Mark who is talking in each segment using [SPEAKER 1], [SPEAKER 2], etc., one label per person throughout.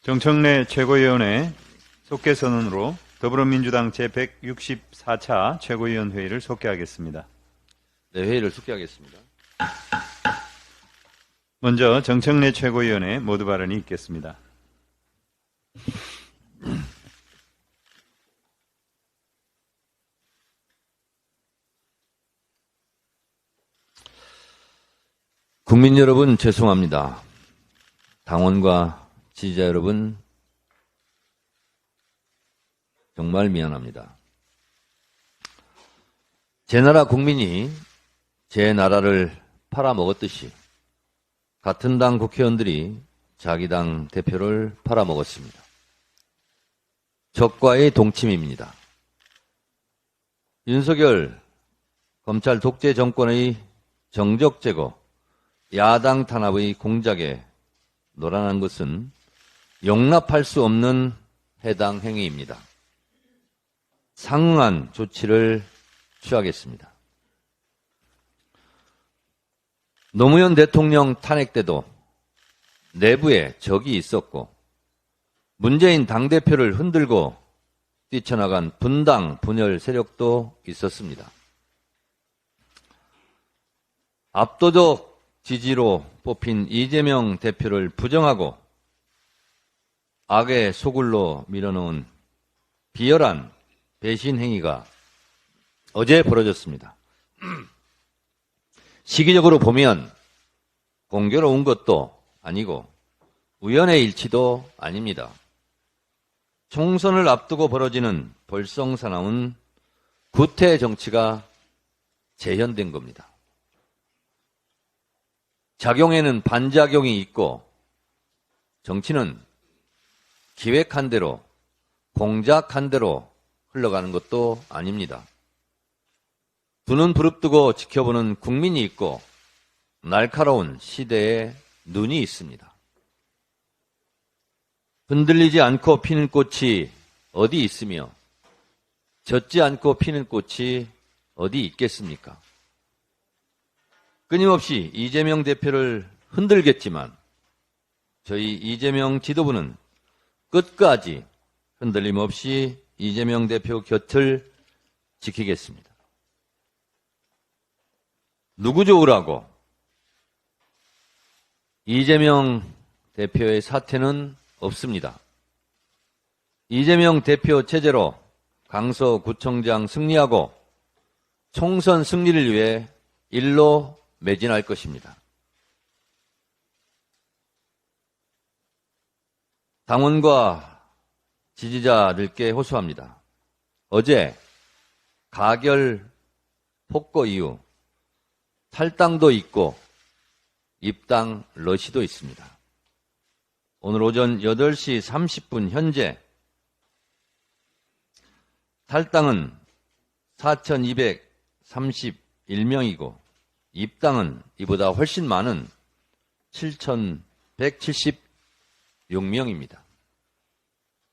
[SPEAKER 1] 정청래 최고위원의 속개선언으로 더불어민주당 제164차 최고위원 회의를 속개하겠습니다.
[SPEAKER 2] 네, 회의를 속개하겠습니다.
[SPEAKER 1] 먼저 정청래 최고위원의 모두 발언이 있겠습니다.
[SPEAKER 2] 국민 여러분 죄송합니다. 당원과 지지자 여러분 정말 미안합니다. 제 나라 국민이 제 나라를 팔아먹었듯이 같은 당 국회의원들이 자기 당 대표를 팔아먹었습니다. 적과의 동침입니다. 윤석열 검찰 독재 정권의 정적 제거, 야당 탄압의 공작에 노란한 것은 용납할 수 없는 해당 행위입니다. 상응한 조치를 취하겠습니다. 노무현 대통령 탄핵 때도 내부에 적이 있었고 문재인 당대표를 흔들고 뛰쳐나간 분당 분열 세력도 있었습니다. 압도적 지지로 뽑힌 이재명 대표를 부정하고 악의 소굴로 밀어넣은 비열한 배신 행위가 어제 벌어졌습니다. 시기적으로 보면 공교로운 것도 아니고 우연의 일치도 아닙니다. 총선을 앞두고 벌어지는 볼썽사나운 구태 정치가 재현된 겁니다. 작용에는 반작용이 있고 정치는 기획한 대로 공작한 대로 흘러가는 것도 아닙니다. 두 눈 부릅뜨고 지켜보는 국민이 있고 날카로운 시대의 눈이 있습니다. 흔들리지 않고 피는 꽃이 어디 있으며 젖지 않고 피는 꽃이 어디 있겠습니까? 끊임없이 이재명 대표를 흔들겠지만 저희 이재명 지도부는 끝까지 흔들림 없이 이재명 대표 곁을 지키겠습니다. 누구 좋으라고 이재명 대표의 사퇴는 없습니다. 이재명 대표 체제로 강서구청장 승리하고 총선 승리를 위해 일로 매진할 것입니다. 당원과 지지자들께 호소합니다. 어제 가결 폭거 이후 탈당도 있고 입당 러시도 있습니다. 오늘 오전 8시 30분 현재 탈당은 4,231명이고 입당은 이보다 훨씬 많은 7,176명입니다.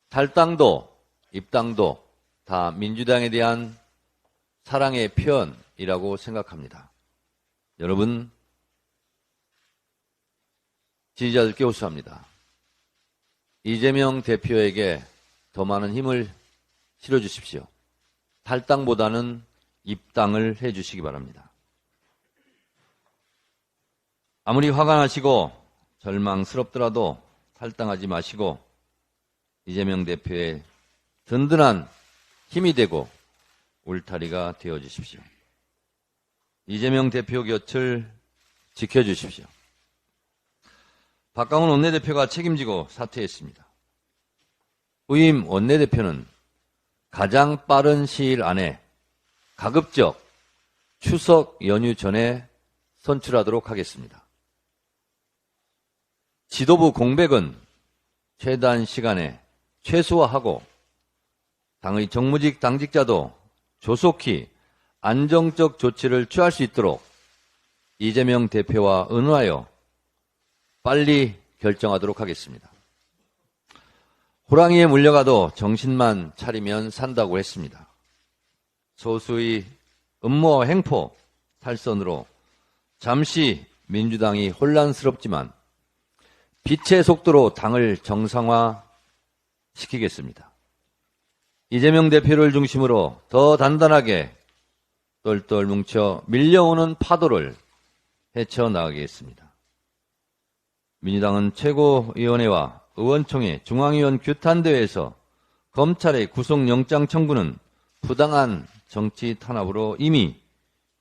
[SPEAKER 2] 탈당도 입당도 다 민주당에 대한 사랑의 표현이라고 생각합니다. 여러분, 지지자들께 호소합니다. 이재명 대표에게 더 많은 힘을 실어주십시오. 탈당보다는 입당을 해주시기 바랍니다. 아무리 화가 나시고 절망스럽더라도 탈당하지 마시고 이재명 대표의 든든한 힘이 되고 울타리가 되어주십시오. 이재명 대표 곁을 지켜주십시오. 박강원 원내대표가 책임지고 사퇴했습니다. 후임 원내대표는 가장 빠른 시일 안에 가급적 추석 연휴 전에 선출하도록 하겠습니다. 지도부 공백은 최단 시간에 최소화하고 당의 정무직 당직자도 조속히 안정적 조치를 취할 수 있도록 이재명 대표와 의논하여 빨리 결정하도록 하겠습니다. 호랑이에 물려가도 정신만 차리면 산다고 했습니다. 소수의 음모 행포 탈선으로 잠시 민주당이 혼란스럽지만 빛의 속도로 당을 정상화시키겠습니다. 이재명 대표를 중심으로 더 단단하게 똘똘 뭉쳐 밀려오는 파도를 헤쳐나가겠습니다. 민주당은 최고위원회와 의원총회, 중앙위원 규탄대회에서 검찰의 구속영장 청구는 부당한 정치 탄압으로 이미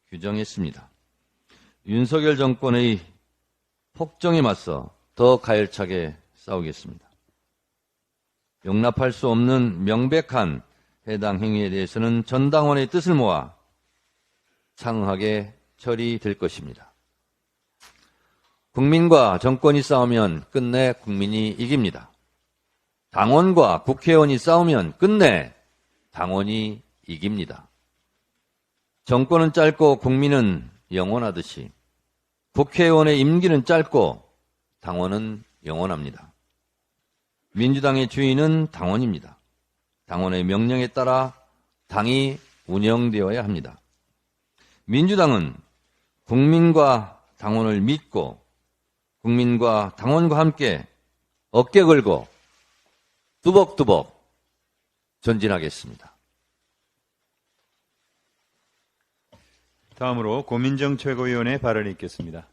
[SPEAKER 2] 규정했습니다. 윤석열 정권의 폭정에 맞서 더 가열차게 싸우겠습니다. 용납할 수 없는 명백한 해당 행위에 대해서는 전 당원의 뜻을 모아 상응하게 처리될 것입니다. 국민과 정권이 싸우면 끝내 국민이 이깁니다. 당원과 국회의원이 싸우면 끝내 당원이 이깁니다. 정권은 짧고 국민은 영원하듯이 국회의원의 임기는 짧고 당원은 영원합니다. 민주당의 주인은 당원입니다. 당원의 명령에 따라 당이 운영되어야 합니다. 민주당은 국민과 당원을 믿고 국민과 당원과 함께 어깨 걸고 뚜벅뚜벅 전진하겠습니다.
[SPEAKER 1] 다음으로 고민정 최고위원의 발언이 있겠습니다.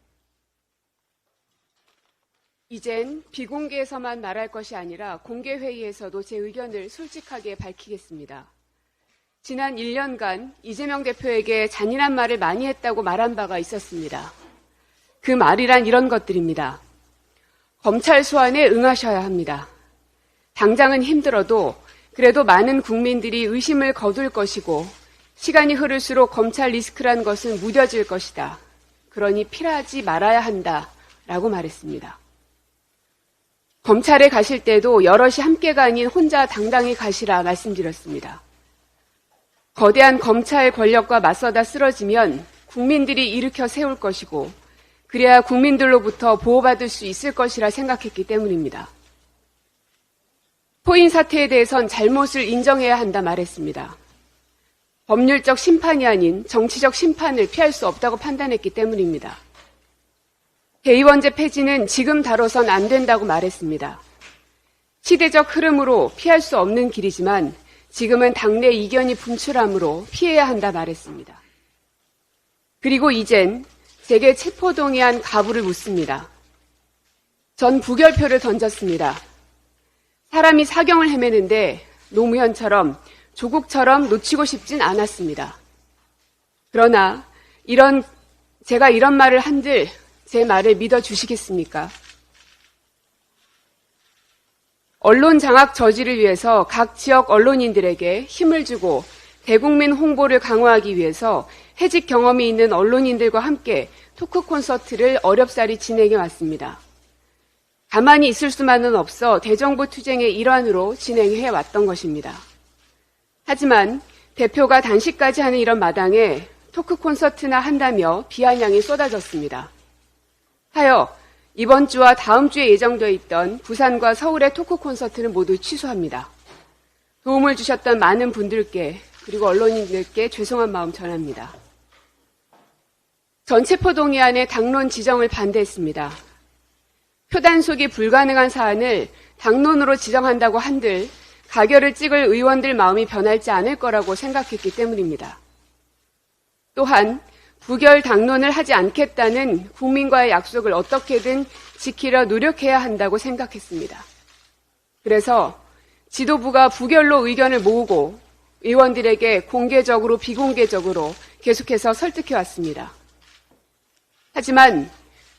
[SPEAKER 3] 이젠 비공개에서만 말할 것이 아니라 공개회의에서도 제 의견을 솔직하게 밝히겠습니다. 지난 1년간 이재명 대표에게 잔인한 말을 많이 했다고 말한 바가 있었습니다. 그 말이란 이런 것들입니다. 검찰 소환에 응하셔야 합니다. 당장은 힘들어도 그래도 많은 국민들이 의심을 거둘 것이고 시간이 흐를수록 검찰 리스크란 것은 무뎌질 것이다. 그러니 피하지 말아야 한다라고 말했습니다. 검찰에 가실 때도 여럿이 함께가 아닌 혼자 당당히 가시라 말씀드렸습니다. 거대한 검찰 권력과 맞서다 쓰러지면 국민들이 일으켜 세울 것이고 그래야 국민들로부터 보호받을 수 있을 것이라 생각했기 때문입니다. 포인 사태에 대해선 잘못을 인정해야 한다 말했습니다. 법률적 심판이 아닌 정치적 심판을 피할 수 없다고 판단했기 때문입니다. 대의원제 폐지는 지금 다뤄선 안 된다고 말했습니다. 시대적 흐름으로 피할 수 없는 길이지만 지금은 당내 이견이 분출하므로 피해야 한다 말했습니다. 그리고 이젠 제게 체포동의안 가부를 묻습니다. 전 부결표를 던졌습니다. 사람이 사경을 헤매는데 노무현처럼 조국처럼 놓치고 싶진 않았습니다. 그러나 제가 이런 말을 한들 제 말을 믿어주시겠습니까? 언론 장악 저지를 위해서 각 지역 언론인들에게 힘을 주고 대국민 홍보를 강화하기 위해서 해직 경험이 있는 언론인들과 함께 토크 콘서트를 어렵사리 진행해 왔습니다. 가만히 있을 수만은 없어 대정부 투쟁의 일환으로 진행해 왔던 것입니다. 하지만 대표가 단식까지 하는 이런 마당에 토크 콘서트나 한다며 비아냥이 쏟아졌습니다. 하여 이번 주와 다음 주에 예정되어 있던 부산과 서울의 토크 콘서트는 모두 취소합니다. 도움을 주셨던 많은 분들께 그리고 언론인들께 죄송한 마음 전합니다. 전 체포동의안의 당론 지정을 반대했습니다. 표단속이 불가능한 사안을 당론으로 지정한다고 한들 가결을 찍을 의원들 마음이 변할지 않을 거라고 생각했기 때문입니다. 또한 부결 당론을 하지 않겠다는 국민과의 약속을 어떻게든 지키려 노력해야 한다고 생각했습니다. 그래서 지도부가 부결로 의견을 모으고 의원들에게 공개적으로 비공개적으로 계속해서 설득해 왔습니다. 하지만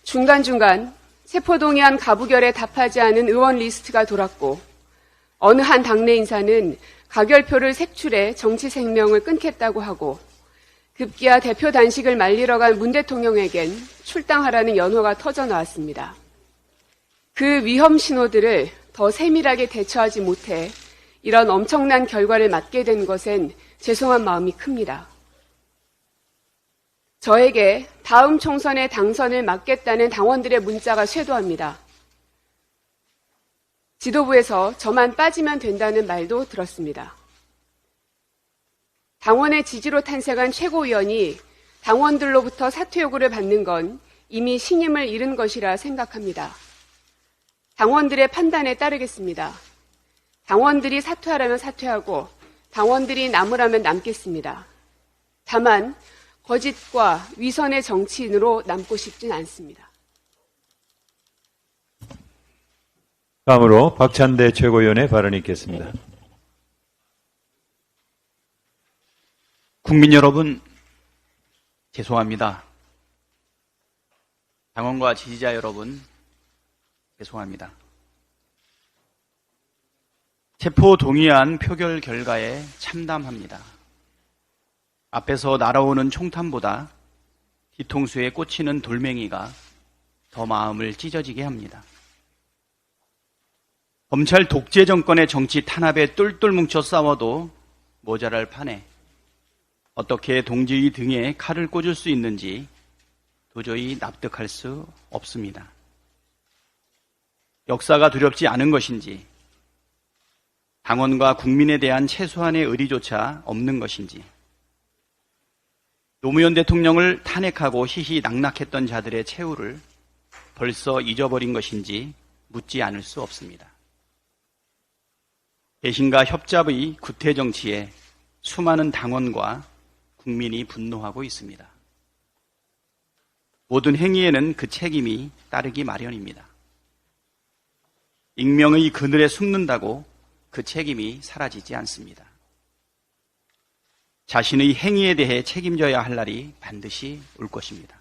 [SPEAKER 3] 중간중간 체포동의안 가부결에 답하지 않은 의원 리스트가 돌았고 어느 한 당내 인사는 가결표를 색출해 정치 생명을 끊겠다고 하고 급기야 대표 단식을 말리러 간 문 대통령에겐 출당하라는 연호가 터져 나왔습니다. 그 위험 신호들을 더 세밀하게 대처하지 못해 이런 엄청난 결과를 맞게 된 것엔 죄송한 마음이 큽니다. 저에게 다음 총선에 당선을 막겠다는 당원들의 문자가 쇄도합니다. 지도부에서 저만 빠지면 된다는 말도 들었습니다. 당원의 지지로 탄생한 최고위원이 당원들로부터 사퇴 요구를 받는 건 이미 신임을 잃은 것이라 생각합니다. 당원들의 판단에 따르겠습니다. 당원들이 사퇴하라면 사퇴하고 당원들이 남으라면 남겠습니다. 다만 거짓과 위선의 정치인으로 남고 싶진 않습니다.
[SPEAKER 1] 다음으로 박찬대 최고위원의 발언이 있겠습니다.
[SPEAKER 4] 국민 여러분, 죄송합니다. 당원과 지지자 여러분, 죄송합니다. 체포 동의안 표결 결과에 참담합니다. 앞에서 날아오는 총탄보다 뒤통수에 꽂히는 돌멩이가 더 마음을 찢어지게 합니다. 검찰 독재 정권의 정치 탄압에 똘똘 뭉쳐 싸워도 모자랄 판에 어떻게 동지의 등에 칼을 꽂을 수 있는지 도저히 납득할 수 없습니다. 역사가 두렵지 않은 것인지, 당원과 국민에 대한 최소한의 의리조차 없는 것인지, 노무현 대통령을 탄핵하고 희희낙낙했던 자들의 최후를 벌써 잊어버린 것인지 묻지 않을 수 없습니다. 배신과 협잡의 구태 정치에 수많은 당원과 국민이 분노하고 있습니다. 모든 행위에는 그 책임이 따르기 마련입니다. 익명의 그늘에 숨는다고 그 책임이 사라지지 않습니다. 자신의 행위에 대해 책임져야 할 날이 반드시 올 것입니다.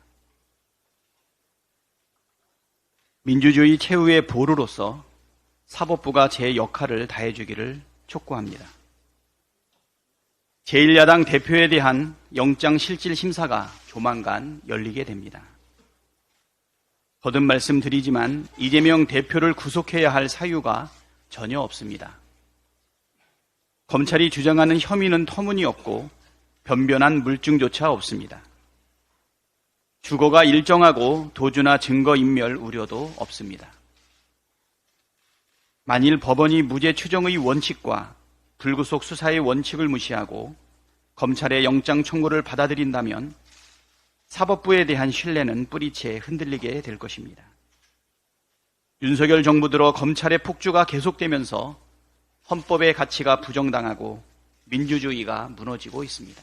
[SPEAKER 4] 민주주의 최후의 보루로서 사법부가 제 역할을 다해주기를 촉구합니다. 제1야당 대표에 대한 영장실질심사가 조만간 열리게 됩니다. 거듭 말씀드리지만 이재명 대표를 구속해야 할 사유가 전혀 없습니다. 검찰이 주장하는 혐의는 터무니없고 변변한 물증조차 없습니다. 주거가 일정하고 도주나 증거인멸 우려도 없습니다. 만일 법원이 무죄 추정의 원칙과 불구속 수사의 원칙을 무시하고 검찰의 영장 청구를 받아들인다면 사법부에 대한 신뢰는 뿌리채 흔들리게 될 것입니다. 윤석열 정부 들어 검찰의 폭주가 계속되면서 헌법의 가치가 부정당하고 민주주의가 무너지고 있습니다.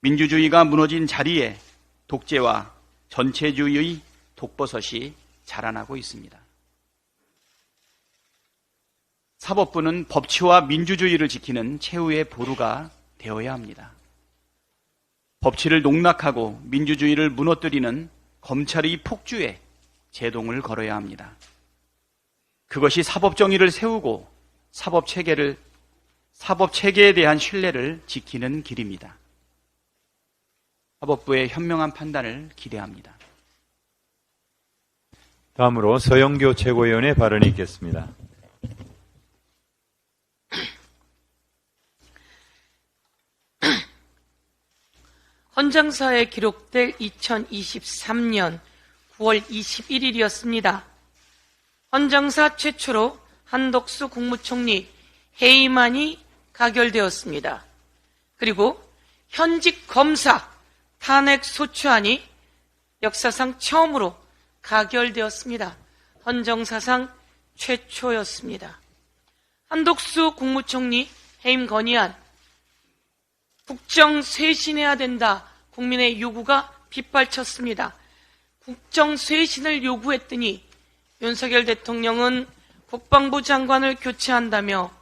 [SPEAKER 4] 민주주의가 무너진 자리에 독재와 전체주의의 독버섯이 자라나고 있습니다. 사법부는 법치와 민주주의를 지키는 최후의 보루가 되어야 합니다. 법치를 농락하고 민주주의를 무너뜨리는 검찰의 폭주에 제동을 걸어야 합니다. 그것이 사법정의를 세우고 사법체계에 대한 신뢰를 지키는 길입니다. 사법부의 현명한 판단을 기대합니다.
[SPEAKER 1] 다음으로 서영교 최고위원의 발언이 있겠습니다.
[SPEAKER 5] 헌정사에 기록될 2023년 9월 21일이었습니다. 헌정사 최초로 한덕수 국무총리 해임안이 가결되었습니다. 그리고 현직 검사 탄핵 소추안이 역사상 처음으로 가결되었습니다. 헌정사상 최초였습니다. 한덕수 국무총리 해임 건의안, 국정 쇄신해야 된다. 국민의 요구가 빗발쳤습니다. 국정 쇄신을 요구했더니 윤석열 대통령은 국방부 장관을 교체한다며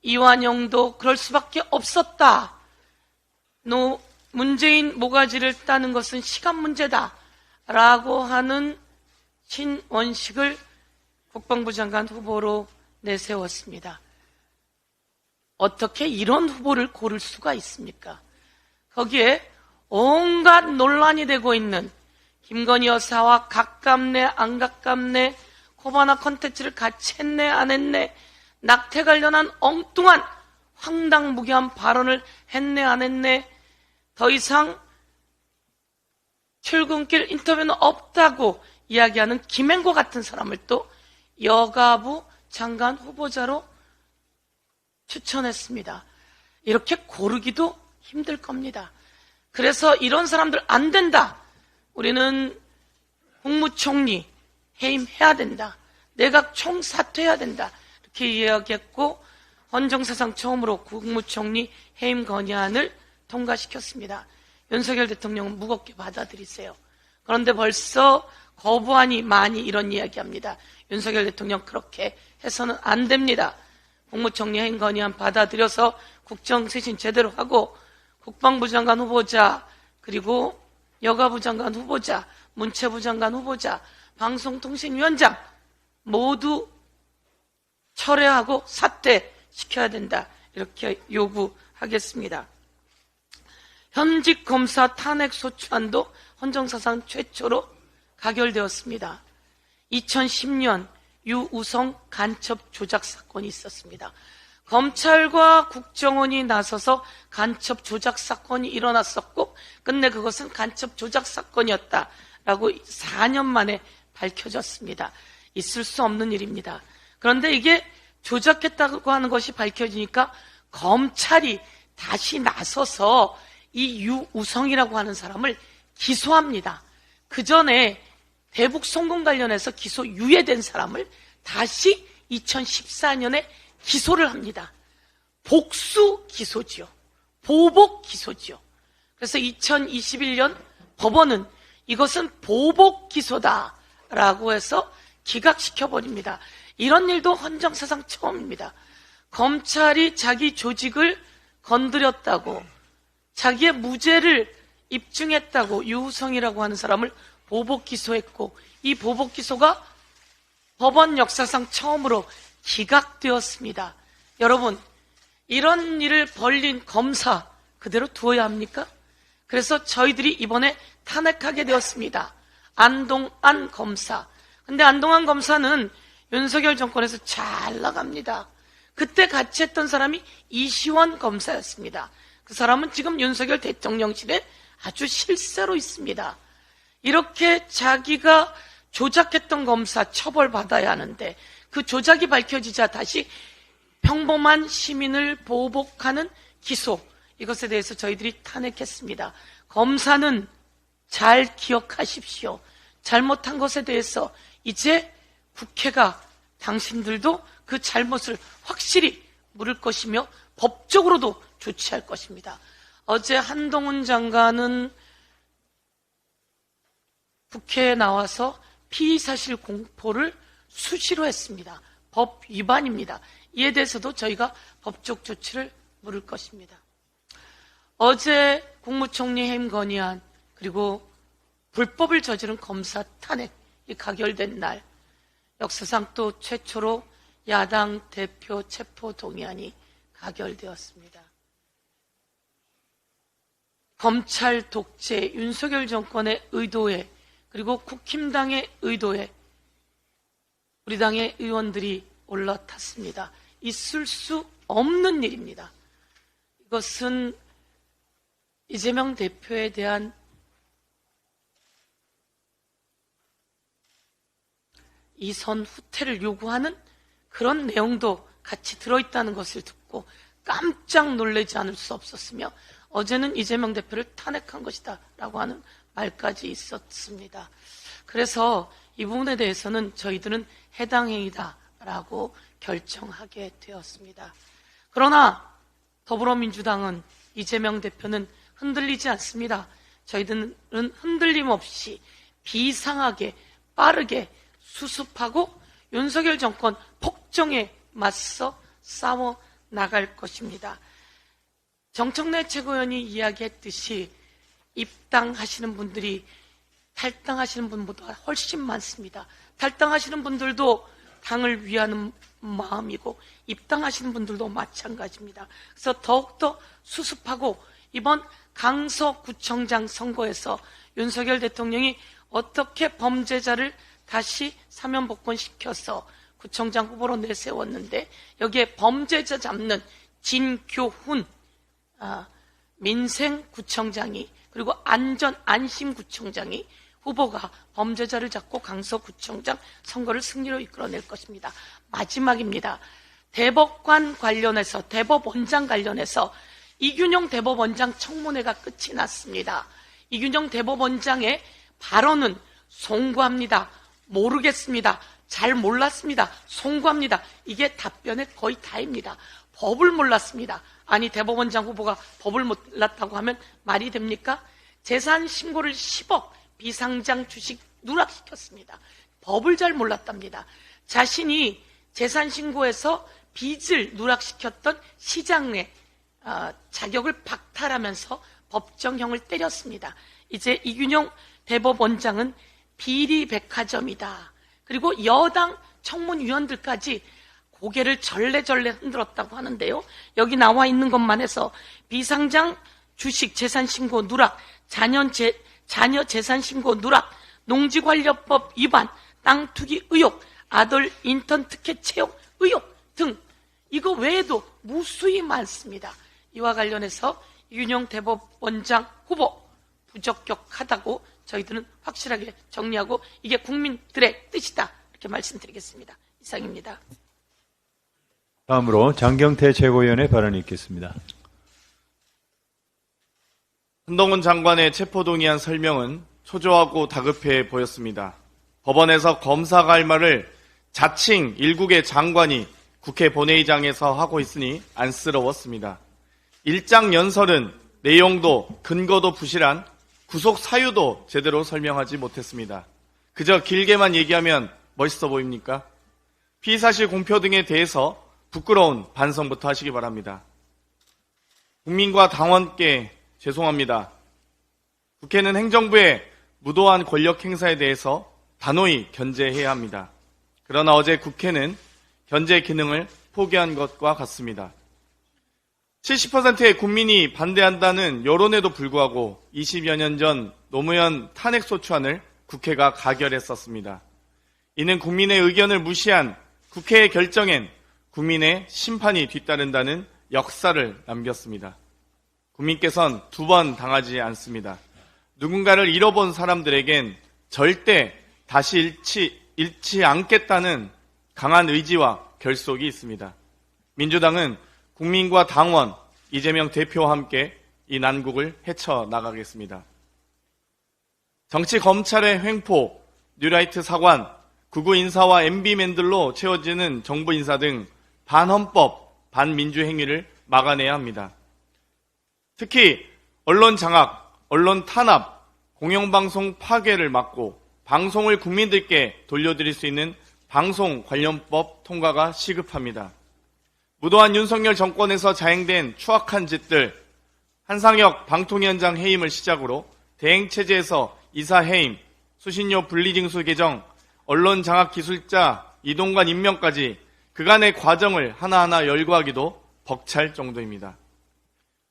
[SPEAKER 5] 이완영도 그럴 수밖에 없었다. 문재인 모가지를 따는 것은 시간 문제다. 라고 하는 신원식을 국방부 장관 후보로 내세웠습니다. 어떻게 이런 후보를 고를 수가 있습니까? 거기에 온갖 논란이 되고 있는 김건희 여사와 가깝네 안 가깝네, 코바나 컨텐츠를 같이 했네 안 했네, 낙태 관련한 엉뚱한 황당무계한 발언을 했네 안 했네, 더 이상 출근길 인터뷰는 없다고 이야기하는 김행고 같은 사람을 또 여가부 장관 후보자로 추천했습니다. 이렇게 고르기도 힘들 겁니다. 그래서 이런 사람들 안 된다. 우리는 국무총리 해임해야 된다. 내각 총사퇴해야 된다. 이렇게 이야기했고 헌정사상 처음으로 국무총리 해임 건의안을 통과시켰습니다. 윤석열 대통령은 무겁게 받아들이세요. 그런데 벌써 거부안이 많이 이런 이야기합니다. 윤석열 대통령 그렇게 해서는 안 됩니다. 국무총리 해임 건의안 받아들여서 국정쇄신 제대로 하고 국방부 장관 후보자 그리고 여가부 장관 후보자 문체부 장관 후보자 방송통신위원장 모두 철회하고 사퇴시켜야 된다. 이렇게 요구하겠습니다. 현직 검사 탄핵 소추안도 헌정사상 최초로 가결되었습니다. 2010년 유우성 간첩 조작 사건이 있었습니다. 검찰과 국정원이 나서서 간첩 조작 사건이 일어났었고 끝내 그것은 간첩 조작 사건이었다라고 4년 만에 밝혀졌습니다. 있을 수 없는 일입니다. 그런데 이게 조작했다고 하는 것이 밝혀지니까 검찰이 다시 나서서 이 유우성이라고 하는 사람을 기소합니다. 그 전에 대북 송금 관련해서 기소 유예된 사람을 다시 2014년에 기소를 합니다. 복수 기소지요. 보복 기소지요. 그래서 2021년 법원은 이것은 보복 기소다라고 해서 기각시켜버립니다. 이런 일도 헌정사상 처음입니다. 검찰이 자기 조직을 건드렸다고 자기의 무죄를 입증했다고 유우성이라고 하는 사람을 보복 기소했고 이 보복 기소가 법원 역사상 처음으로 기각되었습니다. 여러분, 이런 일을 벌린 검사 그대로 두어야 합니까? 그래서 저희들이 이번에 탄핵하게 되었습니다. 안동안 검사. 근데 안동안 검사는 윤석열 정권에서 잘 나갑니다. 그때 같이 했던 사람이 이시원 검사였습니다. 그 사람은 지금 윤석열 대통령실에 아주 실세로 있습니다. 이렇게 자기가 조작했던 검사 처벌받아야 하는데 그 조작이 밝혀지자 다시 평범한 시민을 보복하는 기소, 이것에 대해서 저희들이 탄핵했습니다. 검사는 잘 기억하십시오. 잘못한 것에 대해서 이제 국회가 당신들도 그 잘못을 확실히 물을 것이며 법적으로도 조치할 것입니다. 어제 한동훈 장관은 국회에 나와서 피의사실 공포를 수시로 했습니다. 법 위반입니다. 이에 대해서도 저희가 법적 조치를 물을 것입니다. 어제 국무총리 해임 건의안 그리고 불법을 저지른 검사 탄핵이 가결된 날 역사상 또 최초로 야당 대표 체포 동의안이 가결되었습니다. 검찰 독재, 윤석열 정권의 의도에 그리고 국힘당의 의도에 우리 당의 의원들이 올라탔습니다. 있을 수 없는 일입니다. 이것은 이재명 대표에 대한 이선 후퇴를 요구하는 그런 내용도 같이 들어있다는 것을 듣고 깜짝 놀라지 않을 수 없었으며 어제는 이재명 대표를 탄핵한 것이다 라고 하는 말까지 있었습니다. 그래서 이 부분에 대해서는 저희들은 해당 행위다 라고 결정하게 되었습니다. 그러나 더불어민주당은 이재명 대표는 흔들리지 않습니다. 저희들은 흔들림 없이 비상하게 빠르게 수습하고 윤석열 정권 폭정에 맞서 싸워 나갈 것입니다. 정청래 최고위원이 이야기했듯이 입당하시는 분들이 탈당하시는 분보다 훨씬 많습니다. 탈당하시는 분들도 당을 위하는 마음이고 입당하시는 분들도 마찬가지입니다. 그래서 더욱더 수습하고 이번 강서구청장 선거에서 윤석열 대통령이 어떻게 범죄자를 다시 사면 복권시켜서 구청장 후보로 내세웠는데 여기에 범죄자 잡는 진교훈 민생구청장이 그리고 안심구청장이 후보가 범죄자를 잡고 강서구청장 선거를 승리로 이끌어낼 것입니다. 마지막입니다. 대법관 관련해서 대법원장 관련해서 이균용 대법원장 청문회가 끝이 났습니다. 이균용 대법원장의 발언은 송구합니다. 모르겠습니다. 잘 몰랐습니다. 송구합니다. 이게 답변의 거의 다입니다. 법을 몰랐습니다. 아니, 대법원장 후보가 법을 몰랐다고 하면 말이 됩니까? 재산 신고를 10억 비상장 주식 누락시켰습니다. 법을 잘 몰랐답니다. 자신이 재산 신고에서 빚을 누락시켰던 시장의 자격을 박탈하면서 법정형을 때렸습니다. 이제 이균용 대법원장은 비리백화점이다. 그리고 여당 청문위원들까지 고개를 절레절레 흔들었다고 하는데요. 여기 나와 있는 것만 해서 비상장 주식 재산신고 누락, 자녀 재산신고 누락, 농지관리법 위반, 땅 투기 의혹, 아들 인턴 특혜 채용 의혹 등 이거 외에도 무수히 많습니다. 이와 관련해서 이균용 대법원장 후보 부적격하다고 저희들은 확실하게 정리하고 이게 국민들의 뜻이다 이렇게 말씀드리겠습니다. 이상입니다.
[SPEAKER 1] 다음으로 장경태 최고위원의 발언이 있겠습니다.
[SPEAKER 6] 한동훈 장관의 체포동의안 설명은 초조하고 다급해 보였습니다. 법원에서 검사가 할 말을 자칭 일국의 장관이 국회 본회의장에서 하고 있으니 안쓰러웠습니다. 일장 연설은 내용도 근거도 부실한 구속 사유도 제대로 설명하지 못했습니다. 그저 길게만 얘기하면 멋있어 보입니까? 피의사실 공표 등에 대해서 부끄러운 반성부터 하시기 바랍니다. 국민과 당원께 죄송합니다. 국회는 행정부의 무도한 권력 행사에 대해서 단호히 견제해야 합니다. 그러나 어제 국회는 견제 기능을 포기한 것과 같습니다. 70%의 국민이 반대한다는 여론에도 불구하고 20여 년 전 노무현 탄핵소추안을 국회가 가결했었습니다. 이는 국민의 의견을 무시한 국회의 결정엔 국민의 심판이 뒤따른다는 역사를 남겼습니다. 국민께서는 두 번 당하지 않습니다. 누군가를 잃어본 사람들에겐 절대 다시 잃지 않겠다는 강한 의지와 결속이 있습니다. 민주당은 국민과 당원, 이재명 대표와 함께 이 난국을 헤쳐나가겠습니다. 정치 검찰의 횡포, 뉴라이트 사관, 극우 인사와 MB맨들로 채워지는 정부 인사 등 반헌법, 반민주 행위를 막아내야 합니다. 특히 언론 장악, 언론 탄압, 공영방송 파괴를 막고 방송을 국민들께 돌려드릴 수 있는 방송 관련법 통과가 시급합니다. 무도한 윤석열 정권에서 자행된 추악한 짓들, 한상혁 방통위원장 해임을 시작으로 대행체제에서 이사 해임, 수신료 분리징수 개정, 언론 장악 기술자 이동관 임명까지 그간의 과정을 하나하나 열거하기도 벅찰 정도입니다.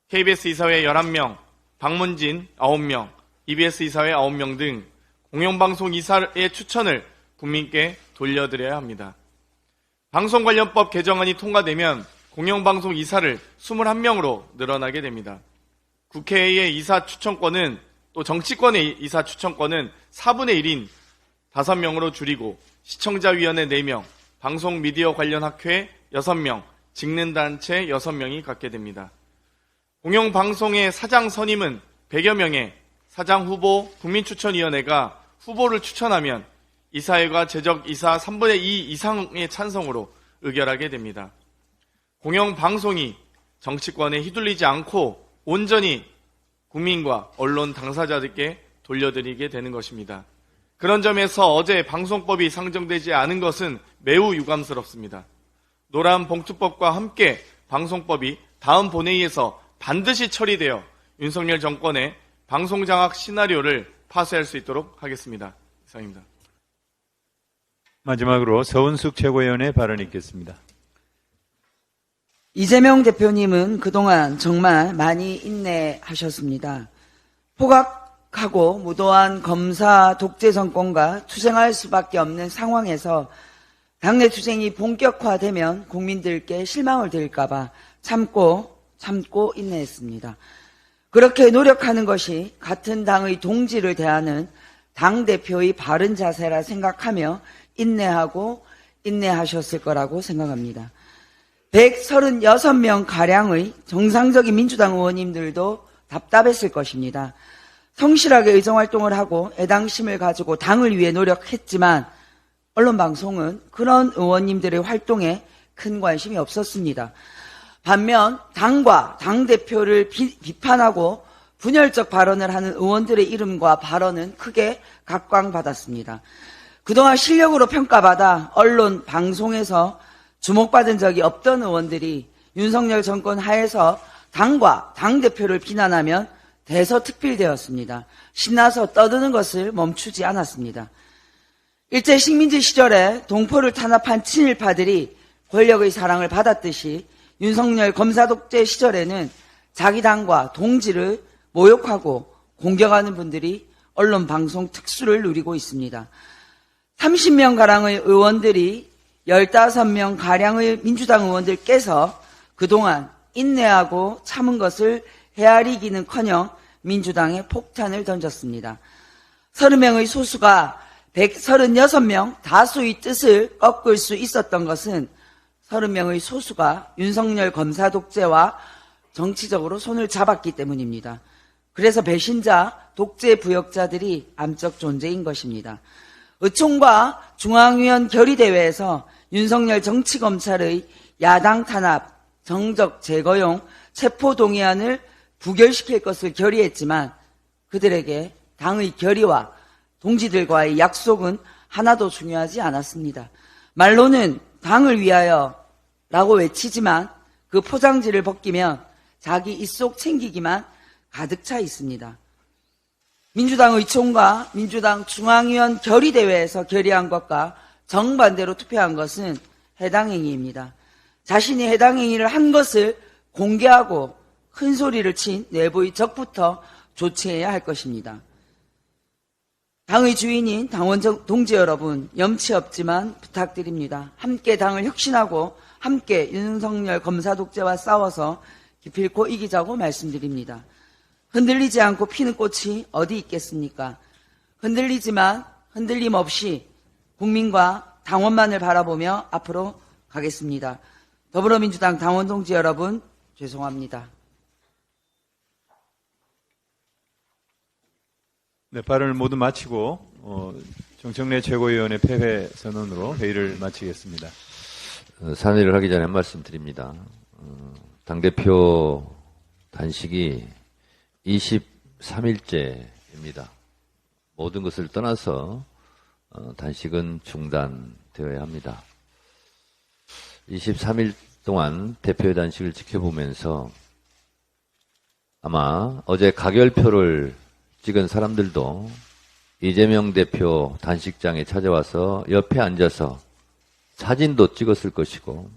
[SPEAKER 6] KBS 이사회 11명, 박문진 9명, EBS 이사회 9명 등 공영방송 이사의 추천을 국민께 돌려드려야 합니다. 방송관련법 개정안이 통과되면 공영방송 이사를 21명으로 늘어나게 됩니다. 국회의 이사 추천권은 또 정치권의 이사 추천권은 4분의 1인 5명으로 줄이고 시청자위원회 4명, 방송미디어 관련 학회 6명, 직능단체 6명이 갖게 됩니다. 공영방송의 사장 선임은 100여 명의 사장후보 국민추천위원회가 후보를 추천하면 이사회가 제적 이사 3분의 2 이상의 찬성으로 의결하게 됩니다. 공영방송이 정치권에 휘둘리지 않고 온전히 국민과 언론 당사자들께 돌려드리게 되는 것입니다. 그런 점에서 어제 방송법이 상정되지 않은 것은 매우 유감스럽습니다. 노란봉투법과 함께 방송법이 다음 본회의에서 반드시 처리되어 윤석열 정권의 방송장악 시나리오를 파쇄할 수 있도록 하겠습니다. 이상입니다.
[SPEAKER 1] 마지막으로 서은숙 최고위원의 발언이 있겠습니다.
[SPEAKER 7] 이재명 대표님은 그동안 정말 많이 인내하셨습니다. 포각하고 무도한 검사 독재 정권과 투쟁할 수밖에 없는 상황에서 당내 투쟁이 본격화되면 국민들께 실망을 드릴까봐 참고 인내했습니다. 그렇게 노력하는 것이 같은 당의 동지를 대하는 당대표의 바른 자세라 생각하며 인내하셨을 거라고 생각합니다. 136명 가량의 정상적인 민주당 의원님들도 답답했을 것입니다. 성실하게 의정활동을 하고 애당심을 가지고 당을 위해 노력했지만 언론방송은 그런 의원님들의 활동에 큰 관심이 없었습니다. 반면 당과 당대표를 비판하고 분열적 발언을 하는 의원들의 이름과 발언은 크게 각광받았습니다. 그동안 실력으로 평가받아 언론, 방송에서 주목받은 적이 없던 의원들이 윤석열 정권 하에서 당과 당대표를 비난하면 대서특필되었습니다. 신나서 떠드는 것을 멈추지 않았습니다. 일제 식민지 시절에 동포를 탄압한 친일파들이 권력의 사랑을 받았듯이 윤석열 검사 독재 시절에는 자기 당과 동지를 모욕하고 공격하는 분들이 언론 방송 특수를 누리고 있습니다. 30명가량의 의원들이 15명가량의 민주당 의원들께서 그동안 인내하고 참은 것을 헤아리기는커녕 민주당에 폭탄을 던졌습니다. 30명의 소수가 136명 다수의 뜻을 꺾을 수 있었던 것은 30명의 소수가 윤석열 검사 독재와 정치적으로 손을 잡았기 때문입니다. 그래서 배신자, 독재 부역자들이 암적 존재인 것입니다. 의총과 중앙위원 결의대회에서 윤석열 정치검찰의 야당 탄압, 정적 제거용 체포동의안을 부결시킬 것을 결의했지만 그들에게 당의 결의와 동지들과의 약속은 하나도 중요하지 않았습니다. 말로는 당을 위하여 라고 외치지만 그 포장지를 벗기면 자기 입속 챙기기만 가득 차 있습니다. 민주당 의총과 민주당 중앙위원 결의대회에서 결의한 것과 정반대로 투표한 것은 해당 행위입니다. 자신이 해당 행위를 한 것을 공개하고 큰 소리를 친 내부의 적부터 조치해야 할 것입니다. 당의 주인인 당원 동지 여러분, 염치 없지만 부탁드립니다. 함께 당을 혁신하고 함께 윤석열 검사 독재와 싸워서 기필코 이기자고 말씀드립니다. 흔들리지 않고 피는 꽃이 어디 있겠습니까? 흔들리지만 흔들림 없이 국민과 당원만을 바라보며 앞으로 가겠습니다. 더불어민주당 당원 동지 여러분, 죄송합니다.
[SPEAKER 1] 네, 발언을 모두 마치고 정청래 최고위원의 패회 선언으로 회의를 마치겠습니다.
[SPEAKER 2] 산의를 하기 전에 한 말씀 드립니다. 당대표 단식이 23일째입니다. 모든 것을 떠나서 단식은 중단되어야 합니다. 23일 동안 대표의 단식을 지켜보면서 아마 어제 가결표를 찍은 사람들도 이재명 대표 단식장에 찾아와서 옆에 앉아서 사진도 찍었을 것이고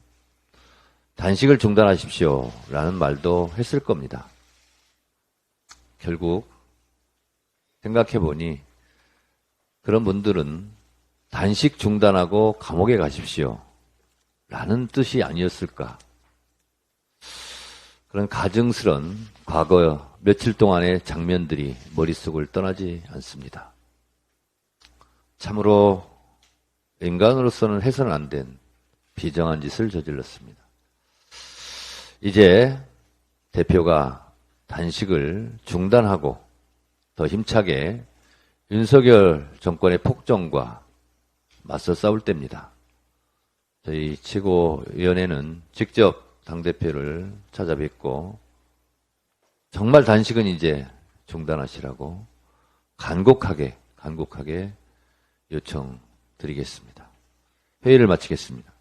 [SPEAKER 2] 단식을 중단하십시오 라는 말도 했을 겁니다. 결국 생각해보니 그런 분들은 단식 중단하고 감옥에 가십시오 라는 뜻이 아니었을까. 그런 가증스런 과거 며칠 동안의 장면들이 머릿속을 떠나지 않습니다. 참으로 인간으로서는 해서는 안 된 비정한 짓을 저질렀습니다. 이제 대표가 단식을 중단하고 더 힘차게 윤석열 정권의 폭정과 맞서 싸울 때입니다. 저희 최고위원회는 직접 당대표를 찾아뵙고 정말 단식은 이제 중단하시라고 간곡하게 요청드리겠습니다. 회의를 마치겠습니다.